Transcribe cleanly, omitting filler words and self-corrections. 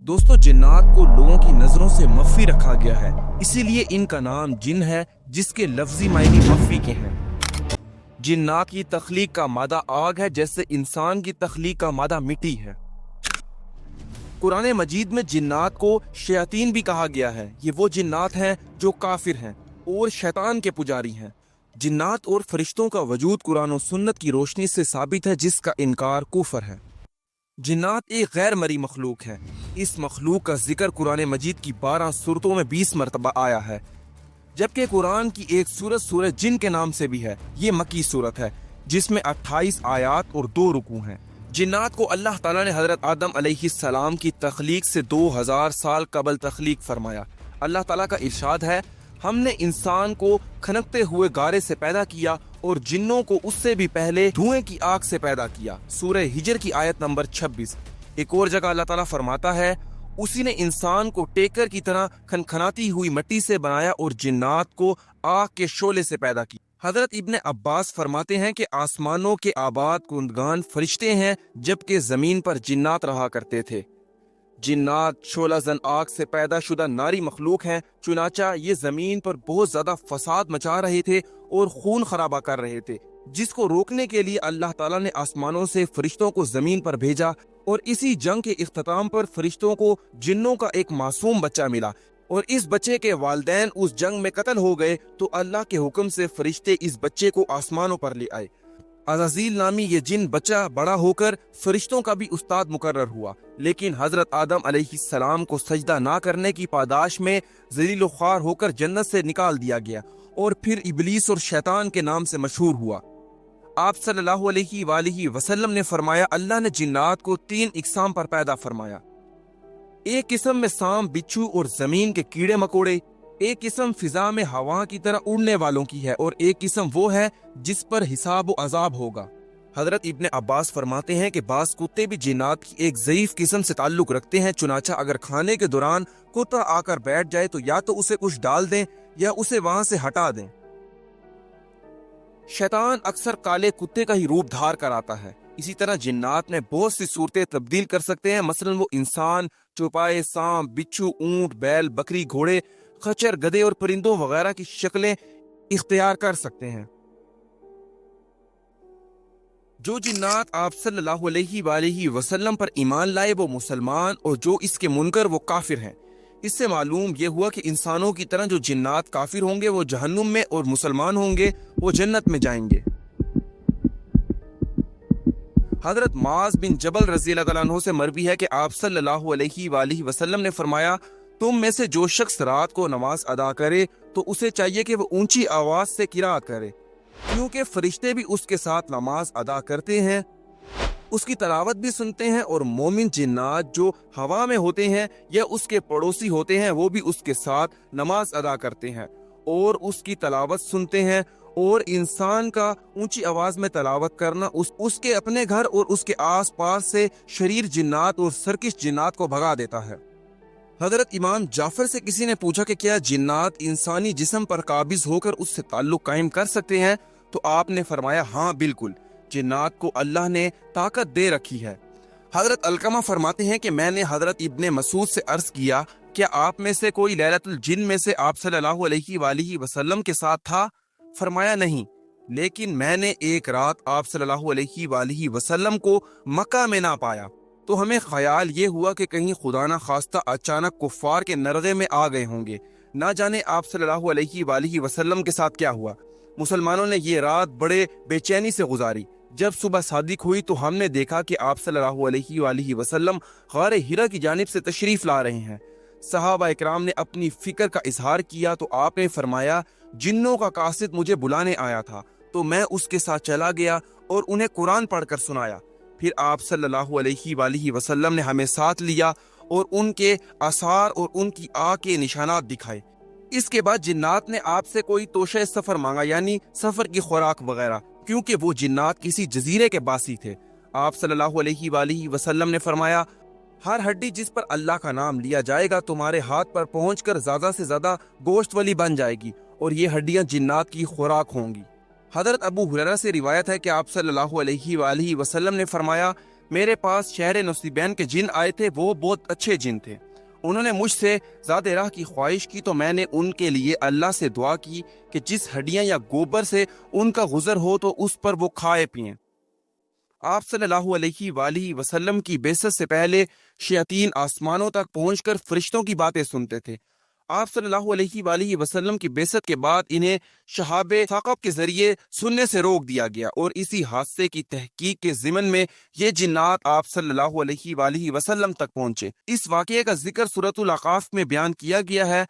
दोस्तों, जिन्नात को लोगों की नजरों से मख्फी रखा गया है, इसीलिए इनका नाम जिन है, जिसके लफ्जी मायने मख्फी के हैं। जिन्नात की तख्लीक का मादा आग है, जैसे इंसान की तख्लीक का मादा मिट्टी है। कुरान मजीद में जिन्नात को शयातीन भी कहा गया है। ये वो जिन्नात हैं जो काफिर हैं और शैतान के पुजारी हैं। जिन्नात और फरिश्तों का वजूद कुरान और सुन्नत की रोशनी से साबित है, जिसका इनकार कुफर है। जिन्नात एक गैर मरी मखलूक है। इस मखलूक का जिक्र कुरान मजीद की 12 सूरतों में 20 मरतबा आया है, जबकि कुरान की एक सूरत जिन के नाम से भी है। ये मक्की सूरत है, जिसमें 28 आयात और 2 रुकू हैं। जिन्नात को अल्लाह ताला ने हजरत आदम अलैहिस्सलाम की तख्लीक से 2000 साल कबल तख्लीक फरमाया। अल्लाह ताला का इरशाद है, हमने इंसान को खनकते हुए गारे से पैदा किया और जिन्नों को उससे भी पहले धुएं की आग से पैदा किया। सूरह हिजर की आयत नंबर 26। एक और जगह अल्लाह ताला फरमाता है, उसी ने इंसान को टेकर की तरह खनखनाती हुई मिट्टी से बनाया और जिन्नात को आग के शोले से पैदा किया। हजरत इब्ने अब्बास फरमाते हैं कि आसमानों के आबाद कुंदगान फरिश्ते हैं, जबकि जमीन पर जिन्नात रहा करते थे। जिन्नात शोला जन आग से पैदा शुदा नारी मखलूक हैं, चुनाचा ये जमीन पर बहुत ज्यादा फसाद मचा रहे थे और खून खराबा कर रहे थे, जिसको रोकने के लिए अल्लाह ताला ने आसमानों से फरिश्तों को जमीन पर भेजा। और इसी जंग के इख्तिताम पर फरिश्तों को जिन्नों का एक मासूम बच्चा मिला और इस बच्चे के वालिदैन उस जंग में कत्ल हो गए, तो अल्लाह के हुक्म से फरिश्ते इस बच्चे को आसमानों पर ले आए। अज़ाज़ील नामी ये जिन बच्चा बड़ा होकर फरिश्तों का भी उस्ताद मुकर्रर हुआ, लेकिन हजरत आदम अलैहिस्सलाम को सजदा ना करने की पादाश में ज़लील ख्वार होकर जन्नत से निकाल दिया गया और फिर इबलीस और शैतान के नाम से मशहूर हुआ। आप सल्लल्लाहु अलैहि वसल्लम ने फरमाया, अल्लाह ने जिन्नात को 3 इकसाम पर पैदा फरमाया। एक किस्म में सांप, बिच्छू और जमीन के कीड़े मकोड़े, एक किस्म फिजा में हवा की तरह उड़ने वालों की है और एक किस्म वो है जिस पर हिसाब व अजाब होगा। हजरत इब्ने अब्बास फरमाते हैं कि बास कुत्ते भी जिन्नात की एक ज़ईफ किस्म से ताल्लुक रखते हैं, चुनाचा अगर खाने के दौरान कुत्ता आकर बैठ जाए तो या तो उसे कुछ डाल दें या उसे वहां से हटा दें। शैतान अक्सर काले कुत्ते का ही रूप धार कर आता है। इसी तरह जिन्नात में बहुत सी सूरतें तब्दील कर सकते हैं। मसलन वो इंसान, चौपाए, सांप, बिच्छू, ऊंट, बैल, बकरी, घोड़े, खच्चर, गधे और परिंदों वगैरह की शक्लें इख्तियार कर सकते हैं। जो जिन्नात आप सल्लल्लाहु अलैहि वसल्लम पर ईमान लाए वो मुसलमान और जो इसके मुनकर वो काफिर हैं। इससे मालूम ये हुआ कि इंसानों की तरह जो जिन्नात काफिर होंगे वो जहन्नुम में और मुसलमान होंगे वो जन्नत में जाएंगे। हजरत माज बिन जबल रज़ी अल्लाह अन्हु से मरवी है कि आप सल्लल्लाहु अलैहि वसल्लम ने फरमाया, तुम में से जो शख्स रात को नमाज अदा करे तो उसे चाहिए कि वो ऊंची आवाज से किरात करे, क्योंकि फरिश्ते भी उसके साथ नमाज अदा करते हैं, उसकी तलावत भी सुनते हैं और मोमिन जिन्नात जो हवा में होते हैं या उसके पड़ोसी होते हैं वो भी उसके साथ नमाज अदा करते हैं और उसकी तलावत सुनते हैं। और इंसान का ऊंची आवाज में तलावत करना उसके अपने घर और उसके आस पास से शरीर जिन्नात और सरकिश जिन्नात को भगा देता है। हजरत इमाम जाफर से किसी ने पूछा कि क्या जिन्नात इंसानी जिस्म पर काबिज होकर उससे ताल्लुक कायम कर सकते हैं, तो आपने फरमाया, हाँ बिल्कुल, जिन्नात को अल्लाह ने ताकत दे रखी है। हजरत अलकमा फरमाते हैं कि मैंने हजरत इब्ने मसूद से अर्ज किया, क्या आप में से कोई लैलतुल जिन में से आप सल्लल्लाहु अलैहि वसल्लम के साथ था? फरमाया, नहीं, लेकिन मैंने एक रात आप सल्लल्लाहु अलैहि वसल्लम को मक्का में ना पाया, तो हमें ख्याल ये हुआ कि कहीं खुदा ना खास्ता अचानक कुफ्फार के नरगे में आ गए होंगे। ना जाने आप सल्लल्लाहु अलैहि वसल्लम के साथ क्या हुआ। मुसलमानों ने ये रात बड़े बेचैनी से गुजारी। जब सुबह सादिक हुई तो हमने देखा कि आप सल्लल्लाहु अलैहि वसल्लम गारे हिरा की जानिब से तशरीफ ला रहे हैं। सहाबा इकराम ने अपनी फिक्र का इजहार किया तो आपने फरमाया, जिन्नों का कासिद मुझे बुलाने आया था, तो मैं उसके साथ चला गया और उन्हें कुरान पढ़कर सुनाया। फिर आप सल्लल्लाहु अलैहि वसल्लम ने हमें साथ लिया और उनके आसार और उनकी आँख के निशानात दिखाए। इसके बाद जिन्नात ने आपसे कोई तोशे सफर मांगा, यानी सफर की खुराक वगैरह, क्योंकि वो जिन्नात किसी जजीरे के बासी थे। आप सल्लल्लाहु अलैहि वसल्लम ने फरमाया, हर हड्डी जिस पर अल्लाह का नाम लिया जाएगा तुम्हारे हाथ पर पहुंचकर ज्यादा से ज्यादा गोश्त वाली बन जाएगी और ये हड्डियां जिन्नात की खुराक होंगी। हजरत अबू हुरैरा से रिवायत है कि आप सल्लल्लाहु अलैहि वसल्लम ने फरमाया, میرے پاس شہر نصیبین کے جن آئے تھے، وہ بہت اچھے جن تھے، انہوں نے مجھ سے زیادہ راہ کی خواہش کی، تو میں نے ان کے لیے اللہ سے دعا کی کہ جس ہڈیاں یا گوبر سے ان کا گزر ہو تو اس پر وہ کھائے پئیں۔ آپ صلی اللہ علیہ وآلہ وسلم کی بعثت سے پہلے شیاطین آسمانوں تک پہنچ کر فرشتوں کی باتیں سنتے تھے۔ آپ صلی اللہ علیہ وآلہ وسلم کی بعثت کے بعد انہیں شہاب ثاقب کے ذریعے سننے سے روک دیا گیا، اور اسی حادثے کی تحقیق کے ضمن میں یہ جنات آپ صلی اللہ علیہ وآلہ وسلم تک پہنچے۔ اس واقعے کا ذکر سورۃ الاعقاف میں بیان کیا گیا ہے۔